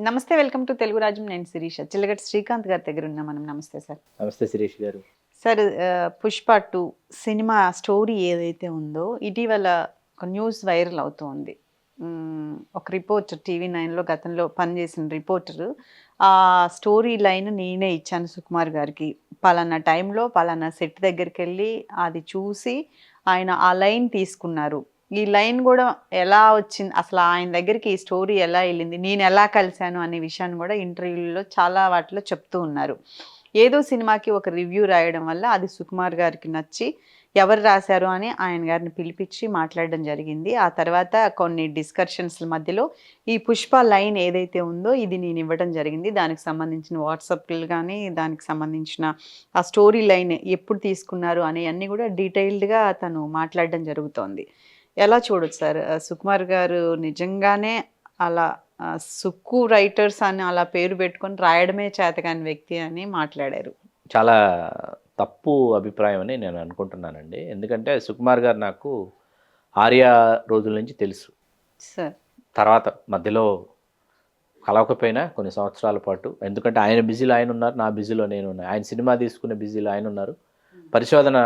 నమస్తే. Welcome to Telugu రాజ్యం. నేను శిరీష. చిల్లగట్టు శ్రీకాంత్ గారి దగ్గర ఉన్నాం మనం. నమస్తే సార్. నమస్తే శిరీష్ గారు. సార్, 'పుష్ప 2' సినిమా స్టోరీ ఏదైతే ఉందో ఇటీవల ఒక న్యూస్ వైరల్ అవుతూ ఉంది. ఒక రిపోర్టర్ టీవీ9లో గతంలో పనిచేసిన రిపోర్టరు ఆ స్టోరీ లైన్ నేనే ఇచ్చాను సుకుమార్ గారికి. పలానా టైంలో పలానా సెట్ దగ్గరికెళ్ళి అది చూసి ఆయన ఆ లైన్ తీసుకున్నారు. ఈ లైన్ కూడా ఎలా వచ్చింది, అసలు ఆయన దగ్గరికి ఈ స్టోరీ ఎలా వెళ్ళింది, నేను ఎలా కలిశాను అనే విషయాన్ని కూడా ఇంటర్వ్యూల్లో చాలా వాటిలో చెప్తూ ఉన్నారు. ఏదో సినిమాకి ఒక రివ్యూ రాయడం వల్ల అది సుకుమార్ గారికి నచ్చి ఎవరు రాశారు అని ఆయన గారిని పిలిపించి మాట్లాడడం జరిగింది. ఆ తర్వాత కొన్ని డిస్కషన్స్ మధ్యలో ఈ పుష్ప లైన్ ఏదైతే ఉందో ఇది నేను ఇవ్వడం జరిగింది. దానికి సంబంధించిన వాట్సాప్లు కానీ, దానికి సంబంధించిన ఆ స్టోరీ లైన్ ఎప్పుడు తీసుకున్నారు అనేవన్నీ కూడా డీటెయిల్డ్గా తను మాట్లాడడం జరుగుతోంది. ఎలా చూడొచ్చు సార్? సుకుమార్ గారు నిజంగానే అలా సుక్కు రైటర్స్ అని అలా పేరు పెట్టుకొని రాయడమే చేతకాని వ్యక్తి అని మాట్లాడారు. చాలా తప్పు అభిప్రాయం అని నేను అనుకుంటున్నానండి. ఎందుకంటే సుకుమార్ గారు నాకు ఆర్య రోజుల నుంచి తెలుసు. సార్ తర్వాత మధ్యలో కలవకపోయినా కొన్ని సంవత్సరాల పాటు, ఎందుకంటే ఆయన బిజీలో ఆయన ఉన్నారు, నా బిజీలో నేను ఉన్నాను. ఆయన సినిమా తీసుకునే బిజీలో ఆయన ఉన్నారు, పరిశోధన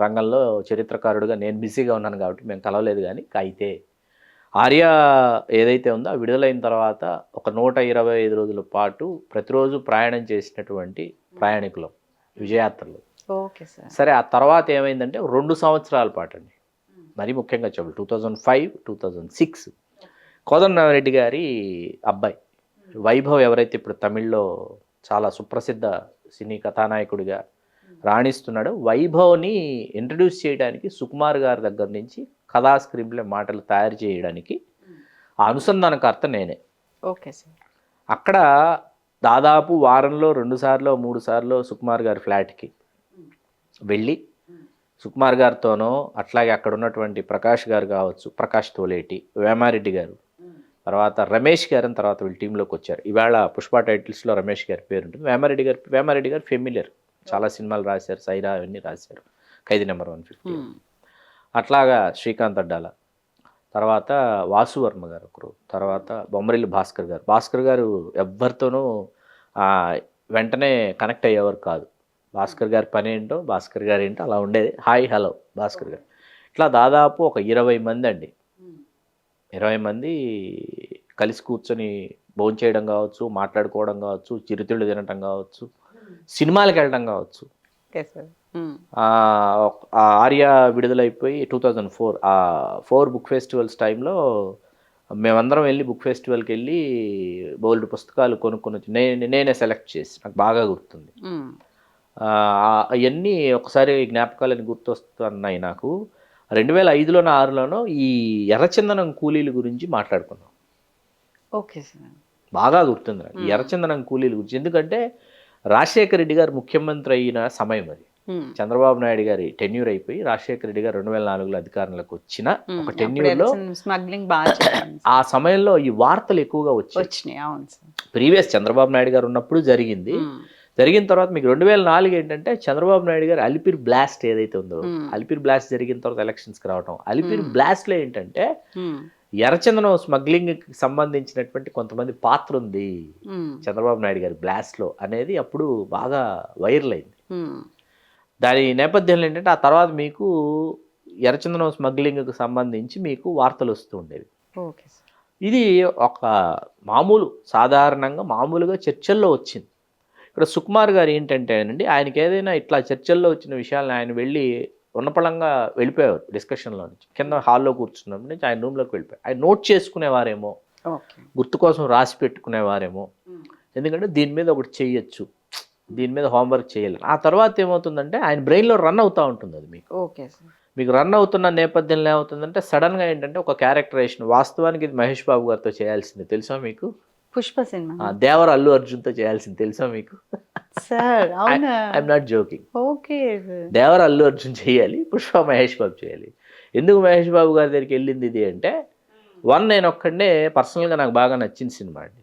రంగంలో చరిత్రకారుడుగా నేను బిజీగా ఉన్నాను కాబట్టి మేము కలవలేదు. కానీ అయితే ఆర్య ఏదైతే ఉందో ఆ విడుదలైన తర్వాత ఒక 125 రోజుల పాటు ప్రతిరోజు ప్రయాణం చేసినటువంటి ప్రయాణికులు, విజయాత్రలు. Okay sir. సరే, ఆ తర్వాత ఏమైందంటే 2 సంవత్సరాల పాటు అండి, మరీ ముఖ్యంగా చెప్పాలి 2005, 2006 కోదండరామిరెడ్డి గారి అబ్బాయి వైభవ్ ఎవరైతే ఇప్పుడు తమిళ్లో చాలా సుప్రసిద్ధ సినీ కథానాయకుడిగా రాణిస్తున్నాడో, వైభవ్ని ఇంట్రడ్యూస్ చేయడానికి సుకుమార్ గారి దగ్గర నుంచి కథా స్క్రీన్ప్లే మాటలు తయారు చేయడానికి ఆ అనుసంధానకర్త నేనే. Okay sir. అక్కడ దాదాపు వారంలో 2 సార్లు 3 సార్లు సుకుమార్ గారి ఫ్లాట్కి వెళ్ళి సుకుమార్ గారితోనో, అట్లాగే అక్కడ ఉన్నటువంటి ప్రకాష్ గారు కావచ్చు, ప్రకాష్ తోలేటి, వేమారెడ్డి గారు, తర్వాత రమేష్ గారు అని తర్వాత వీళ్ళు టీంలోకి వచ్చారు. ఈవేళ పుష్ప టైటిల్స్లో రమేష్ గారి పేరు ఉంటుంది. వేమారెడ్డి గారు ఫెమిలియర్, చాలా సినిమాలు రాశారు, సైరా అవన్నీ రాశారు, ఖైదీ నెంబర్ 150. అట్లాగా శ్రీకాంత్ అడ్డాల, తర్వాత వాసువర్మ గారు ఒకరు, తర్వాత బొమ్మరిల్లి భాస్కర్ గారు ఎవ్వరితోనూ వెంటనే కనెక్ట్ అయ్యేవారు కాదు. భాస్కర్ గారి పని ఏంటో, భాస్కర్ గారు ఏంటో అలా ఉండేది. హాయ్ హలో భాస్కర్ గారు. ఇట్లా దాదాపు ఒక 20 మంది అండి, 20 మంది కలిసి కూర్చొని భోంచేయడం కావచ్చు, మాట్లాడుకోవడం కావచ్చు, చిరుతిళ్ళు తినటం కావచ్చు, సినిమాలకు వెళ్ళడం కావచ్చు. Okay sir. ఆర్య విడుదలైపోయి 2004 బుక్ ఫెస్టివల్స్ టైంలో మేమందరం వెళ్ళి బుక్ ఫెస్టివల్కి వెళ్ళి బోల్డ్ పుస్తకాలు కొనుక్కొని వచ్చి నేనే సెలెక్ట్ చేసి, నాకు బాగా గుర్తుంది. అవన్నీ ఒకసారి జ్ఞాపకాలని గుర్తొస్తున్నాయి నాకు. 2005లోనో 2006లోనో ఈ ఎర్రచందనం కూలీల గురించి మాట్లాడుకున్నాం. Okay sir. బాగా గుర్తుంది నాకు ఈ ఎర్రచందనం కూలీల గురించి. ఎందుకంటే రాజశేఖర రెడ్డి గారు ముఖ్యమంత్రి అయిన సమయం అది. చంద్రబాబు నాయుడు గారి టెన్యూర్ అయిపోయి రాజశేఖర రెడ్డి గారు 2004లో అధికారంలోకి వచ్చిన ఒక టెన్యూర్లో స్మగ్లింగ్ బాగా ఆ సమయంలో ఈ వార్తలు ఎక్కువగా వచ్చినాయి. అవును సార్. ప్రీవియస్ చంద్రబాబు నాయుడు గారు ఉన్నప్పుడు జరిగింది. జరిగిన తర్వాత మీకు 2004 ఏంటంటే చంద్రబాబు నాయుడు గారు అలిపిరి బ్లాస్ట్ ఏదైతే ఉందో, అలిపిరి బ్లాస్ట్ జరిగిన తర్వాత ఎలక్షన్స్కి రావటం. అలిపిరి బ్లాస్ట్లో ఏంటంటే ఎర్రచందనం స్మగ్లింగ్కి సంబంధించినటువంటి కొంతమంది పాత్ర ఉంది చంద్రబాబు నాయుడు గారి బ్లాస్ట్లో అనేది అప్పుడు బాగా వైరల్ అయింది. దాని నేపథ్యంలో ఏంటంటే ఆ తర్వాత మీకు ఎర్రచందనం స్మగ్లింగ్కి సంబంధించి మీకు వార్తలు వస్తూ ఉండేవి. Okay sir. ఇది ఒక మామూలుగా చర్చల్లో వచ్చింది. ఇక్కడ సుకుమార్ గారు ఏంటంటే అండి, ఆయనకి ఏదైనా ఇట్లా చర్చల్లో వచ్చిన విషయాలను ఆయన వెళ్ళి ఉన్నపళంగా వెళ్ళిపోయేవారు. డిస్కషన్లో నుంచి కింద హాల్లో కూర్చున్నప్పటి నుంచి ఆయన రూమ్లోకి వెళ్ళిపోయారు. ఆయన నోట్ చేసుకునేవారేమో, గుర్తు కోసం రాసి పెట్టుకునేవారేమో, ఎందుకంటే దీని మీద ఒకటి చేయొచ్చు, దీని మీద హోంవర్క్ చేయాలి. ఆ తర్వాత ఏమవుతుందంటే ఆయన బ్రెయిన్లో రన్ అవుతూ ఉంటుంది అది మీకు. Okay sir. మీకు రన్ అవుతున్న నేపథ్యంలో ఏమవుతుందంటే సడన్గా ఏంటంటే ఒక క్యారెక్టరేషన్, వాస్తవానికి ఇది మహేష్ బాబు గారితో చేయాల్సింది తెలుసా మీకు? పుష్ప సినిమా దేవర అల్లు అర్జున్తో చేయాల్సింది తెలుసా మీకు? సార్ అవునా? I'm not joking. ఓకే. దేవర అల్లు అర్జున్ చేయాలి, పుష్ప మహేష్ బాబు చేయాలి. ఎందుకు మహేష్ బాబు గారి దగ్గరికి వెళ్ళింది ఇది అంటే, నేను ఒక్కడే పర్సనల్గా నాకు బాగా నచ్చిన సినిమా అండి.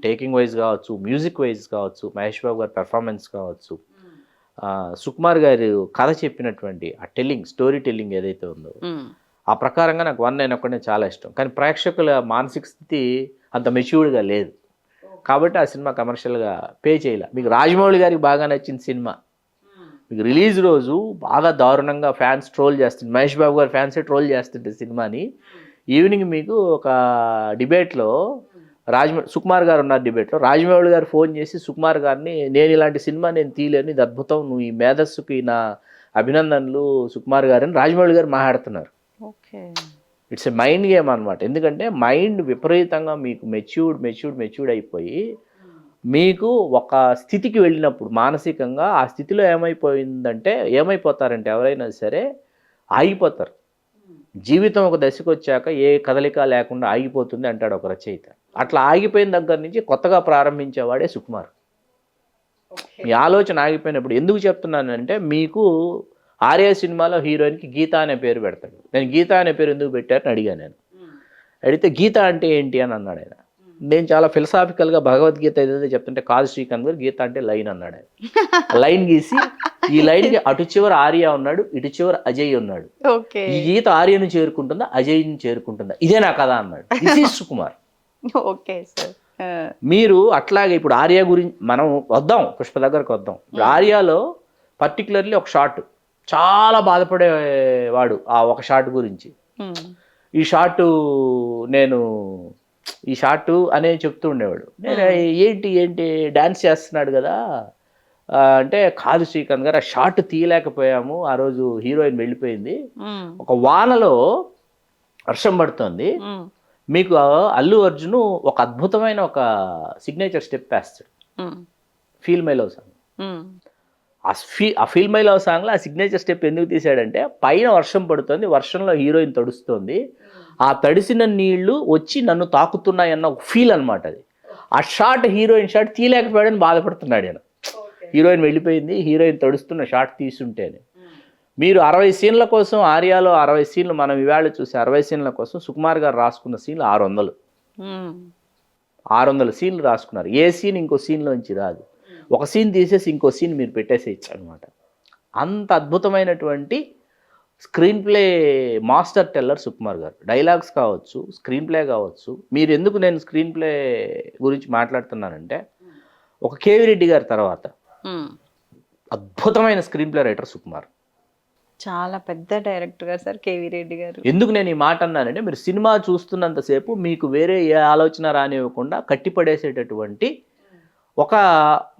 టేకింగ్ వైజ్ కావచ్చు, మ్యూజిక్ వైజ్ కావచ్చు, మహేష్ బాబు గారి పెర్ఫార్మెన్స్ కావచ్చు, సుకుమార్ గారు కథ చెప్పినటువంటి ఆ స్టోరీ టెల్లింగ్ ఏదైతే ఉందో ఆ ప్రకారంగా నాకు నేను ఒక్కడే చాలా ఇష్టం. కానీ ప్రేక్షకుల మానసిక స్థితి అంత మెచ్యూర్డ్గా లేదు. కాబట్టి ఆ సినిమా కమర్షియల్గా పే చేయలే. మీకు రాజమౌళి గారికి బాగా నచ్చిన సినిమా, మీకు రిలీజ్ రోజు బాగా దారుణంగా ఫ్యాన్స్ ట్రోల్ చేస్తుంది, మహేష్ బాబు గారు ఫ్యాన్సే ట్రోల్ చేస్తుంటే సినిమాని. ఈవినింగ్ మీకు ఒక డిబేట్లో సుకుమార్ గారు ఉన్నారు డిబేట్లో, రాజమౌళి గారు ఫోన్ చేసి సుకుమార్ గారిని, నేను ఇలాంటి సినిమా నేను తీయలేను, ఇది అద్భుతం, నువ్వు ఈ మేధస్సుకి నా అభినందనలు సుకుమార్ గారని రాజమౌళి గారు మాట్లాడుతున్నారు. Okay, it's a mind game అనమాట. ఎందుకంటే మైండ్ విపరీతంగా మీకు మెచ్యూర్డ్ అయిపోయి మీకు ఒక స్థితికి వెళ్ళినప్పుడు మానసికంగా ఆ స్థితిలో ఏమైపోతారంటే ఎవరైనా సరే ఆగిపోతారు. జీవితం ఒక దశకు వచ్చాక ఏ కదలిక లేకుండా ఆగిపోతుంది అంటాడు ఒక రచయిత. అట్లా ఆగిపోయిన దగ్గర నుంచి కొత్తగా ప్రారంభించేవాడే సుకుమార్. మీ ఆలోచన ఆగిపోయినప్పుడు ఎందుకు చెప్తున్నానంటే, మీకు ఆర్య సినిమాలో హీరోయిన్కి గీత అనే పేరు పెడతాడు. నేను గీత అనే పేరు ఎందుకు పెట్టారని అడిగాను. నేను అడిగితే గీత అంటే ఏంటి అని అన్నాడు ఆయన. నేను చాలా ఫిలసాఫికల్గా భగవద్గీత ఏదైతే చెప్తుంటే, కాదు శ్రీకాంత్ గారు గీత అంటే లైన్ అన్నాడు ఆయన. లైన్ గీసి ఈ లైన్కి అటు చివరి ఆర్య ఉన్నాడు, ఇటు చివరి అజయ్ ఉన్నాడు. ఈ గీత ఆర్యను చేరుకుంటుందా, అజయ్ని చేరుకుంటుందా, ఇదే నా కథ అన్నాడు. ఇది సుకుమార్. Okay sir. మీరు అట్లాగే ఇప్పుడు ఆర్య గురించి మనం వద్దాం, పుష్ప దగ్గరకు వద్దాం. ఇప్పుడు ఆర్యాలో పర్టికులర్లీ ఒక షాట్ చాలా బాధపడేవాడు. ఆ ఒక షాట్ గురించి, ఈ షాట్ అనే చెప్తూ ఉండేవాడు. నేను ఏంటి డాన్స్ చేస్తున్నాడు కదా అంటే, కాదు శ్రీకాంత్ గారు, ఆ షాట్ తీయలేకపోయాము, ఆ రోజు హీరోయిన్ వెళ్ళిపోయింది, ఒక వానలో వర్షం పడుతుంది, మీకు అల్లు అర్జున్ ఒక అద్భుతమైన ఒక సిగ్నేచర్ స్టెప్ వేస్తాడు, ఫీల్ మై లవ్ సాంగ్. ఆ ఫీల్ మై లవ్ సాంగ్లో ఆ సిగ్నేచర్ స్టెప్ ఎందుకు తీసాడంటే, పైన వర్షం పడుతుంది, వర్షంలో హీరోయిన్ తడుస్తుంది, ఆ తడిసిన నీళ్లు వచ్చి నన్ను తాకుతున్నాయి అన్న ఒక ఫీల్ అనమాట అది. ఆ షాట్, హీరోయిన్ షాట్ తీయలేకపోయాడని బాధపడుతున్నాడు ఆయన. హీరోయిన్ వెళ్ళిపోయింది, హీరోయిన్ తడుస్తున్న షాట్ తీసుంటేనే. మీరు 60 సీన్ల కోసం, ఆర్యాలో 60 సీన్లు మనం ఇవాళ చూసి 60 సీన్ల కోసం సుకుమార్ గారు రాసుకున్న సీన్లు 600 సీన్లు రాసుకున్నారు. ఏ సీన్ ఇంకో సీన్లోంచి రాదు. ఒక సీన్ తీసేసి ఇంకో సీన్ మీరు పెట్టేసేయచ్చు అనమాట. అంత అద్భుతమైనటువంటి screen play master teller Sukumar గారు. డైలాగ్స్ కావచ్చు, స్క్రీన్ ప్లే కావచ్చు. మీరు ఎందుకు నేను స్క్రీన్ ప్లే గురించి మాట్లాడుతున్నానంటే, ఒక కేవీ రెడ్డి గారి తర్వాత అద్భుతమైన స్క్రీన్ ప్లే రైటర్ సుకుమార్. చాలా పెద్ద డైరెక్టర్ గారు సార్ కేవీ రెడ్డి గారు. ఎందుకు నేను ఈ మాట అన్నానంటే, మీరు సినిమా చూస్తున్నంతసేపు మీకు వేరే ఏ ఆలోచన రానివ్వకుండా కట్టిపడేసేటటువంటి ఒక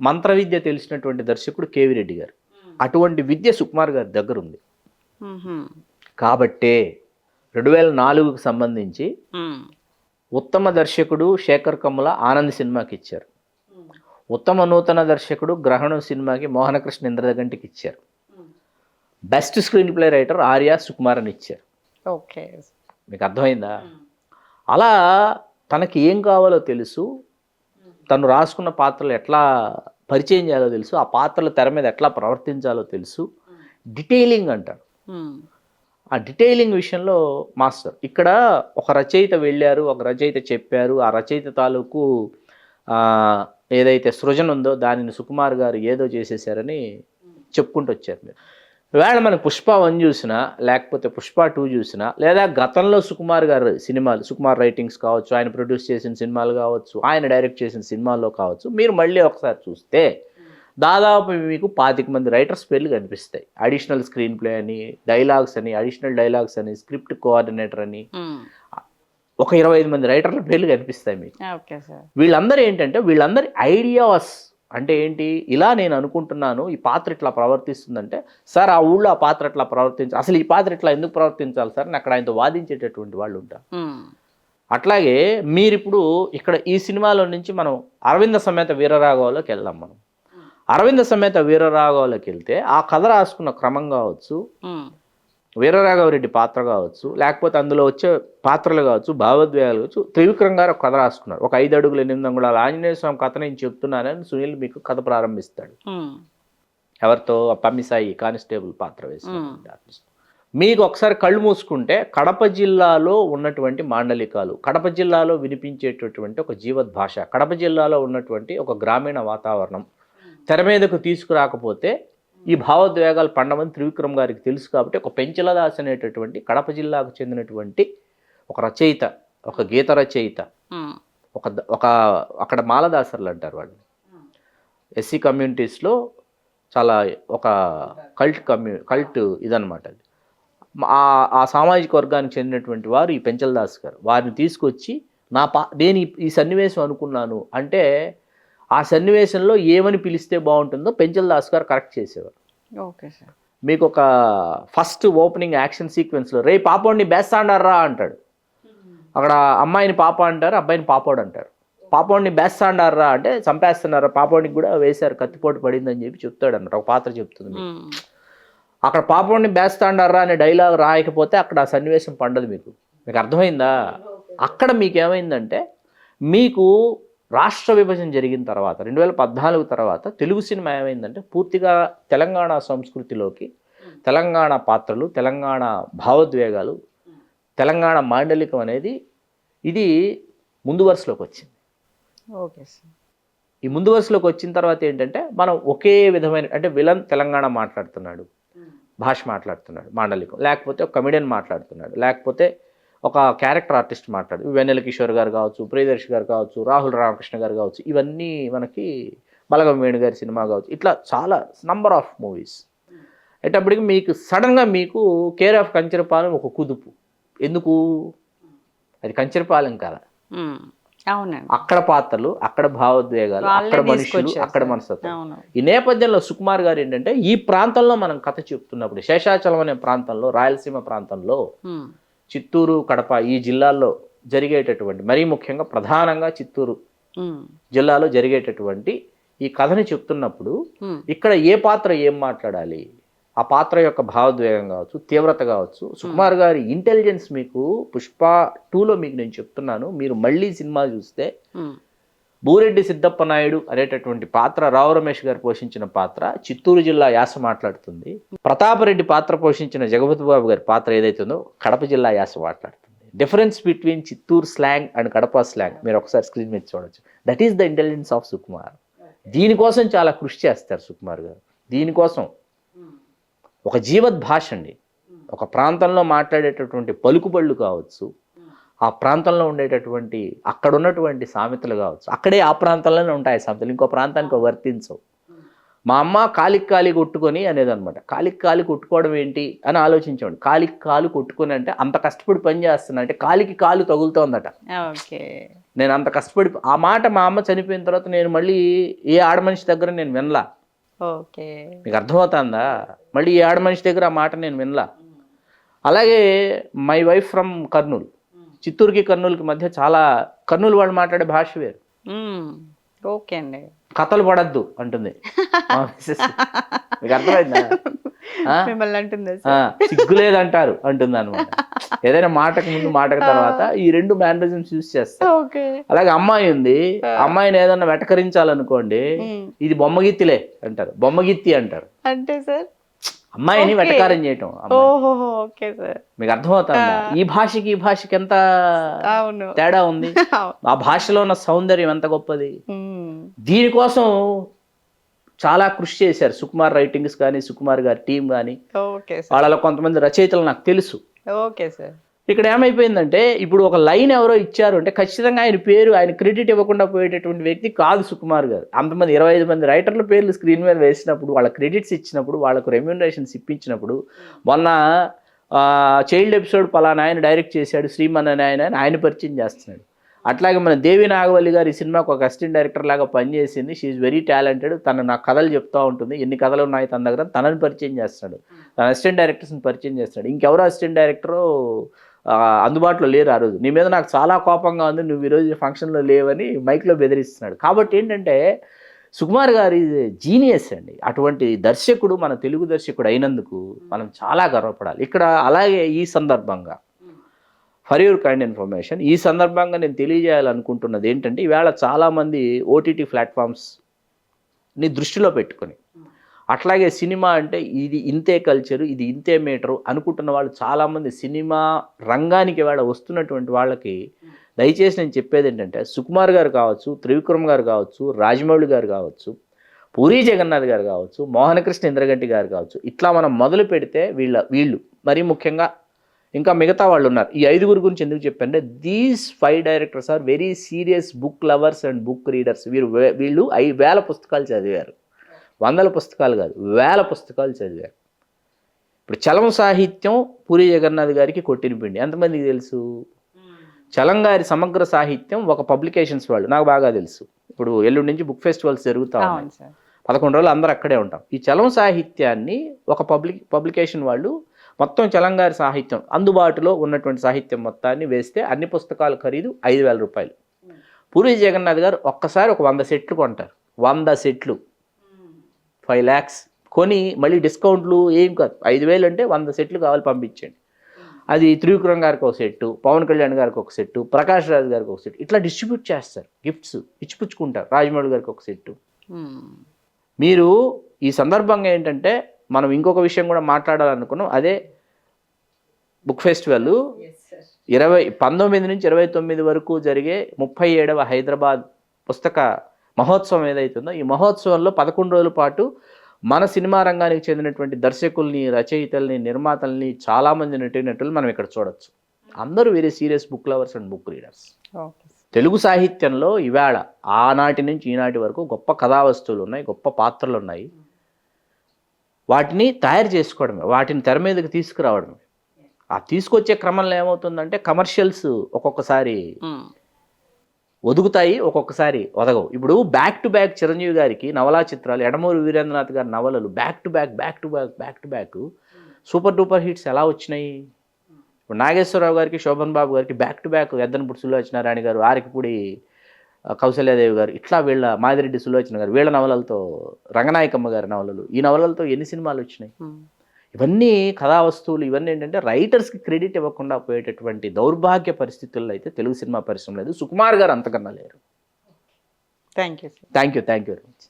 మంత్ర విద్య తెలిసినటువంటి దర్శకుడు కేవీ రెడ్డి గారు. అటువంటి విద్య సుకుమార్ గారి దగ్గర ఉంది. కాబట్టే 2004కు సంబంధించి ఉత్తమ దర్శకుడు శేఖర్ కమ్ముల ఆనంద్ సినిమాకి ఇచ్చారు. ఉత్తమ నూతన దర్శకుడు గ్రహణం సినిమాకి మోహనకృష్ణ ఇంద్రదగంటికి ఇచ్చారు. Best screen play writer Arya Sukumar అని ఇచ్చారు. ఓకే, మీకు అర్థమైందా? అలా తనకి ఏం కావాలో తెలుసు, తను రాసుకున్న పాత్రలు ఎట్లా పరిచయం చేయాలో తెలుసు, ఆ పాత్రలు తెర మీద ఎట్లా ప్రవర్తించాలో తెలుసు. డీటెయిలింగ్ అంటారు. ఆ డీటెయిలింగ్ విషయంలో మాస్టర్. ఇక్కడ ఒక రచయిత వెళ్ళారు, ఒక రచయిత చెప్పారు, ఆ రచయిత తాలూకు ఏదైతే సృజన ఉందో దానిని సుకుమార్ గారు ఏదో చేసేసారని చెప్పుకుంటూ వచ్చారు. మీరు వేళ మనకు పుష్ప 1 చూసినా, లేకపోతే పుష్ప 2 చూసినా, లేదా గతంలో సుకుమార్ గారు సినిమాలు, సుకుమార్ రైటింగ్స్ కావచ్చు, ఆయన ప్రొడ్యూస్ చేసిన సినిమాలు కావచ్చు, ఆయన డైరెక్ట్ చేసిన సినిమాల్లో కావచ్చు, మీరు మళ్ళీ ఒకసారి చూస్తే దాదాపు మీకు 25 మంది రైటర్స్ పేర్లు కనిపిస్తాయి. అడిషనల్ స్క్రీన్ ప్లే అని, డైలాగ్స్ అని, అడిషనల్ డైలాగ్స్ అని, స్క్రిప్ట్ కోఆర్డినేటర్ అని, ఒక 25 మంది రైటర్ల పేర్లు కనిపిస్తాయి మీకు. వీళ్ళందరూ ఏంటంటే, వీళ్ళందరి ఐడియాస్ అంటే ఏంటి, ఇలా నేను అనుకుంటున్నాను, ఈ పాత్ర ఇట్లా ప్రవర్తిస్తుందంటే, సార్ ఆ ఊళ్ళో ఆ పాత్ర ఇట్లా అసలు ఈ పాత్ర ఇట్లా ఎందుకు ప్రవర్తించాలి సార్ అని అక్కడ ఆయనతో వాదించేటటువంటి వాళ్ళు ఉంటారు. అట్లాగే మీరిప్పుడు ఇక్కడ ఈ సినిమాలో నుంచి మనం అరవింద సమేత వీరరాఘవలోకి వెళ్దాం. మనం అరవింద సమేత వీరరాఘవలోకి వెళ్తే ఆ కథ రాసుకున్న క్రమం కావచ్చు, వీరరాఘవరెడ్డి పాత్ర కావచ్చు, లేకపోతే అందులో వచ్చే పాత్రలు కావచ్చు, భావోద్వేగాలు కావచ్చు, త్రివిక్రమ్ గారు ఒక కథ రాసుకున్నారు. ఒక 5 అడుగుల 8 అంగుళాల ఆంజనేయ స్వామి కథ నేను చెప్తున్నానని సునీల్ మీకు కథ ప్రారంభిస్తాడు. ఎవరితో? పమ్మిసాయి కానిస్టేబుల్ పాత్ర వేసినటువంటి ఆర్టిస్ట్. మీకు ఒకసారి కళ్ళు మూసుకుంటే కడప జిల్లాలో ఉన్నటువంటి మాండలికాలు, కడప జిల్లాలో వినిపించేటటువంటి ఒక జీవద్భాష, కడప జిల్లాలో ఉన్నటువంటి ఒక గ్రామీణ వాతావరణం తెర మీదకు తీసుకురాకపోతే ఈ భావోద్వేగాలు పండమని త్రివిక్రమ్ గారికి తెలుసు. కాబట్టి ఒక పెంచలదాస్ అనేటటువంటి కడప జిల్లాకు చెందినటువంటి ఒక రచయిత, ఒక గీత రచయిత, ఒక అక్కడ మాలదాసర్లు అంటారు వాళ్ళు, ఎస్సీ కమ్యూనిటీస్లో చాలా ఒక కల్ట్ ఇదనమాట అది. ఆ సామాజిక వర్గానికి చెందినటువంటి వారు ఈ పెంచల్ దాస్ గారు, వారిని తీసుకొచ్చి నేను ఈ సన్నివేశం అనుకున్నాను అంటే ఆ సన్నివేశంలో ఏమని పిలిస్తే బాగుంటుందో పెంచల్ దాస్ గారు కరెక్ట్ చేసేవారు. Okay sir. మీకు ఒక ఫస్ట్ ఓపెనింగ్ యాక్షన్ సీక్వెన్స్లో రే పాపోడిని బేస్తాండారా అంటాడు. అక్కడ అమ్మాయిని పాప అంటారు, అబ్బాయిని పాపోడు అంటారు. పాపోడిని బేస్తాండారా అంటే చంపేస్తున్నారా, పాపోడికి కూడా వేశారు, కత్తిపోటు పడిందని చెప్పి చెప్తాడు అన్నమాట, ఒక పాత్ర చెప్తుంది. అక్కడ పాపోడిని బేస్తాండారా అనే డైలాగ్ రాయకపోతే అక్కడ ఆ సన్నివేశం పండదు. మీకు అర్థమైందా? అక్కడ మీకు ఏమైందంటే, మీకు రాష్ట్ర విభజన జరిగిన తర్వాత 2014 తర్వాత తెలుగు సినిమా ఏమైందంటే పూర్తిగా తెలంగాణ సంస్కృతిలోకి, తెలంగాణ పాత్రలు, తెలంగాణ భావోద్వేగాలు, తెలంగాణ మాండలికం అనేది ఇది ముందు వరుసలోకి వచ్చింది. Okay sir. ఈ ముందు వరుసలోకి వచ్చిన తర్వాత ఏంటంటే మనం ఒకే విధమైన, అంటే విలన్ తెలంగాణ మాట్లాడుతున్నాడు, భాష మాట్లాడుతున్నాడు మాండలికం, లేకపోతే ఒక కమెడియన్ మాట్లాడుతున్నాడు, లేకపోతే ఒక క్యారెక్టర్ ఆర్టిస్ట్ మాట్లాడు, వెన్నెల కిషోర్ గారు కావచ్చు, ప్రియదర్శి గారు కావచ్చు, రాహుల్ రామకృష్ణ గారు కావచ్చు, ఇవన్నీ మనకి బలగం వేణు గారి సినిమా కావచ్చు, ఇట్లా చాలా నంబర్ ఆఫ్ మూవీస్. అటప్పటికి మీకు సడన్గా మీకు కేర్ ఆఫ్ కంచరపాలెం ఒక కుదుపు. ఎందుకు? అది కంచరపాలెం కదా, అవునండి. అక్కడ పాత్రలు, అక్కడ భావోద్వేగాలు, అక్కడ మనుషులు, అక్కడ మనస్తత్వం. ఈ నేపథ్యంలో సుకుమార్ గారు ఏంటంటే ఈ ప్రాంతంలో మనం కథ చెప్తున్నప్పుడు, శేషాచలం అనే ప్రాంతంలో, రాయలసీమ ప్రాంతంలో, చిత్తూరు, కడప ఈ జిల్లాల్లో జరిగేటటువంటి, మరీ ముఖ్యంగా ప్రధానంగా చిత్తూరు జిల్లాలో జరిగేటటువంటి ఈ కథని చెప్తున్నప్పుడు ఇక్కడ ఏ పాత్ర ఏం మాట్లాడాలి, ఆ పాత్ర యొక్క భావోద్వేగం కావచ్చు, తీవ్రత కావచ్చు, సుకుమార్ గారి ఇంటెలిజెన్స్ మీకు పుష్ప 2లో మీకు నేను చెప్తున్నాను. మీరు మళ్ళీ సినిమా చూస్తే బూరెడ్డి సిద్ధప్ప నాయుడు అనేటటువంటి పాత్ర, రావు రమేష్ గారు పోషించిన పాత్ర చిత్తూరు జిల్లా యాస మాట్లాడుతుంది. ప్రతాపరెడ్డి పాత్ర పోషించిన జగపతి బాబు గారి పాత్ర ఏదైతుందో కడప జిల్లా యాస మాట్లాడుతుంది. Difference between Chittoor slang and Kadapa slang మీరు ఒకసారి స్క్రీన్ మీద చూడొచ్చు. That is the intelligence of Sukumar. దీనికోసం చాలా కృషి చేస్తారు సుకుమార్ గారు. దీనికోసం ఒక జీవత్ భాష అండి, ఒక ప్రాంతంలో మాట్లాడేటటువంటి పలుకుబళ్ళు కావచ్చు, ఆ ప్రాంతంలో ఉండేటటువంటి అక్కడ ఉన్నటువంటి సామెతలు కావచ్చు, అక్కడే ఆ ప్రాంతంలోనే ఉంటాయి సామెతలు, ఇంకో ప్రాంతానికి వర్తించవు. మా అమ్మ కాలికి కాలి కొట్టుకొని అనేది అనమాట. కాలికి కాలి కొట్టుకోవడం ఏంటి అని ఆలోచించండి. కాలికి కాలు కొట్టుకొని అంటే అంత కష్టపడి పని చేస్తున్నా అంటే కాలికి కాలు తగులుతోందట. నేను అంత కష్టపడి, ఆ మాట మా అమ్మ చనిపోయిన తర్వాత నేను మళ్ళీ ఏ ఆడ మనిషి దగ్గర నేను వినలా. మీకు అర్థమవుతుందా? మళ్ళీ ఏ ఆడ మనిషి దగ్గర ఆ మాట నేను వినలా. అలాగే మై వైఫ్ ఫ్రమ్ కర్నూలు, చిత్తూరుకి కర్నూలుకి మధ్య చాలా, కర్నూలు వాళ్ళు మాట్లాడే భాష వేరు. ఓకే అండి. కథలు పడద్దు అంటుంది. మీకు అర్థమైందా? సిగ్గులేదంటారు అంటుంది అనమాట. ఏదైనా మాటకు ముందు మాటకు తర్వాత ఈ రెండు మేనరిజమ్స్ యూజ్ చేస్తారు. అలాగే అమ్మాయి ఉంది, అమ్మాయిని ఏదన్నా వెటకరించాలనుకోండి, ఇది బొమ్మగిత్తిలే అంటారు, బొమ్మగిత్తి అంటారు. అంటే సార్ అమ్మాయిని వెటకారం చేయటం. మీకు అర్థమవుతుందా? ఈ భాషకి ఈ భాషకి ఎంత తేడా ఉంది, ఆ భాషలో ఉన్న సౌందర్యం ఎంత గొప్పది. దీనికోసం చాలా కృషి చేశారు సుకుమార్ రైటింగ్స్ కానీ, సుకుమార్ గారి టీం కానీ, వాళ్ళలో కొంతమంది రచయితలు నాకు తెలుసు. ఇక్కడ ఏమైపోయిందంటే ఇప్పుడు ఒక లైన్ ఎవరో ఇచ్చారు అంటే ఖచ్చితంగా ఆయన పేరు, ఆయన క్రెడిట్ ఇవ్వకుండా పోయేటటువంటి వ్యక్తి కాదు సుకుమార్ గారు. అంతమంది 25 మంది రైటర్ల పేర్లు స్క్రీన్ మీద వేసినప్పుడు, వాళ్ళ క్రెడిట్స్ ఇచ్చినప్పుడు, వాళ్ళకు రెమ్యూనరేషన్స్ ఇప్పించినప్పుడు, మొన్న చైల్డ్ ఎపిసోడ్ పలానా ఆయన డైరెక్ట్ చేశాడు, శ్రీమన్ అని ఆయన పరిచయం చేస్తున్నాడు. అట్లాగే మన దేవి నాగవల్లి గారు ఈ సినిమాకు ఒక అసిస్టెంట్ డైరెక్టర్ లాగా పనిచేసింది. She very talented. తను నాకు కథలు చెప్తూ ఉంటుంది, ఎన్ని కథలు ఉన్నాయి తన దగ్గర, తనని పరిచయం చేస్తున్నాడు, తన అసిస్టెంట్ డైరెక్టర్స్ని పరిచయం చేస్తున్నాడు. ఇంకెవరో అసిస్టెంట్ డైరెక్టరు అందుబాటులో లేరు. ఆ రోజు నీ మీద నాకు చాలా కోపంగా ఉంది, నువ్వు ఈరోజు ఫంక్షన్లో లేవని మైక్లో బెదిరిస్తున్నాడు. కాబట్టి ఏంటంటే సుకుమార్ గారి జీనియస్ అండి. అటువంటి దర్శకుడు మన తెలుగు దర్శకుడు అయినందుకు మనం చాలా గర్వపడాలి. ఇక్కడ అలాగే ఈ సందర్భంగా ఫర్ యువర్ కైండ్ ఇన్ఫర్మేషన్, ఈ సందర్భంగా నేను తెలియజేయాలనుకుంటున్నది ఏంటంటే, ఈవేళ చాలామంది ఓటీటీ ప్లాట్ఫామ్స్ని దృష్టిలో పెట్టుకొని, అట్లాగే సినిమా అంటే ఇది ఇంతే కల్చరు, ఇది ఇంతే మీటరు అనుకుంటున్న వాళ్ళు చాలామంది సినిమా రంగానికి వేళ వస్తున్నటువంటి వాళ్ళకి దయచేసి నేను చెప్పేది ఏంటంటే, సుకుమార్ గారు కావచ్చు, త్రివిక్రమ్ గారు కావచ్చు, రాజమౌళి గారు కావచ్చు, పూరీ జగన్నాథ్ గారు కావచ్చు, మోహనకృష్ణ ఇంద్రగంటి గారు కావచ్చు, ఇట్లా మనం మొదలు పెడితే వీళ్ళు మరీ ముఖ్యంగా ఇంకా మిగతా వాళ్ళు ఉన్నారు. ఈ 5 గురించి ఎందుకు చెప్పానంటే these 5 directors are very serious book lovers and book readers. వీళ్ళు 1000 పుస్తకాలు చదివారు. 100 పుస్తకాలు కాదు, 1000 పుస్తకాలు చదివారు. ఇప్పుడు చలం సాహిత్యం పూరి జగన్నాథ్ గారికి కొట్టిన పిండి. ఎంతమందికి తెలుసు? చలం గారి సమగ్ర సాహిత్యం ఒక పబ్లికేషన్స్ వాళ్ళు, నాకు బాగా తెలుసు. ఇప్పుడు ఎల్లుండి నుంచి బుక్ ఫెస్టివల్స్ జరుగుతూ ఉన్నాయి. 11 రోజులు అందరూ అక్కడే ఉంటాం. ఈ చలం సాహిత్యాన్ని ఒక పబ్లికేషన్ వాళ్ళు మొత్తం చలం గారి సాహిత్యం అందుబాటులో ఉన్నటువంటి సాహిత్యం మొత్తాన్ని వేస్తే అన్ని పుస్తకాల ఖరీదు 5,000 రూపాయలు. పూరి జగన్నాథ్ గారు ఒక్కసారి ఒక 100 సెట్లు కొంటారు. 100 సెట్లు 5 lakhs కొని మళ్ళీ డిస్కౌంట్లు ఏం కాదు. 5,000 అంటే 100 సెట్లు కావాలి పంపించండి. అది త్రివిక్రమ్ గారికి ఒక సెట్టు, పవన్ కళ్యాణ్ గారికి ఒక సెట్టు, ప్రకాష్ రాజ్ గారికి ఒక సెట్టు, ఇట్లా డిస్ట్రిబ్యూట్ చేస్తారు. గిఫ్ట్స్ ఇచ్చిపుచ్చుకుంటారు. రాజమౌళి గారికి ఒక సెట్టు. మీరు ఈ సందర్భంగా ఏంటంటే మనం ఇంకొక విషయం కూడా మాట్లాడాలనుకున్నాం. అదే బుక్ ఫెస్టివల్ 19 నుంచి 29 వరకు జరిగే 37వ హైదరాబాద్ పుస్తక మహోత్సవం ఏదైతుందో ఈ మహోత్సవంలో 11 రోజుల పాటు మన సినిమా రంగానికి చెందినటువంటి దర్శకుల్ని, రచయితల్ని, నిర్మాతల్ని, చాలామంది నటీనటులు మనం ఇక్కడ చూడొచ్చు. అందరూ very serious book lovers and book readers. Telugu సాహిత్యంలో ఇవాళ ఆనాటి నుంచి ఈనాటి వరకు గొప్ప కథా వస్తువులు ఉన్నాయి, గొప్ప పాత్రలు ఉన్నాయి. వాటిని తయారు చేసుకోవడమే, వాటిని తెర మీదకి తీసుకురావడమే. ఆ తీసుకొచ్చే క్రమంలో ఏమవుతుందంటే కమర్షియల్స్ ఒక్కొక్కసారి ఒదుగుతాయి, ఒక్కొక్కసారి ఒదగవు. ఇప్పుడు బ్యాక్ టు బ్యాక్ చిరంజీవి గారికి నవలా చిత్రాలు, ఎడమూరి వీరేంద్రనాథ్ గారి నవలలు back to back super duper hits ఎలా వచ్చినాయి? ఇప్పుడు నాగేశ్వరరావు గారికి, శోభన్ బాబు గారికి back to back Yaddanapudi Sulochanarani గారు, ఆరికపూడి కౌశల్యాదేవి గారు, ఇట్లా వీళ్ళ మాదిరెడ్డి సులోచన గారు, వీళ్ళ నవలలతో, రంగనాయకమ్మ గారి నవలలు, ఈ నవలలతో ఎన్ని సినిమాలు వచ్చినాయి? ఇవన్నీ కథా వస్తువులు. ఇవన్నీ ఏంటంటే రైటర్స్కి క్రెడిట్ ఇవ్వకుండా పోయేటటువంటి దౌర్భాగ్య పరిస్థితుల్లో అయితే తెలుగు సినిమా పరిశ్రమ లేదు. సుకుమార్ గారు అంతకన్నా లేరు. Thank you very much.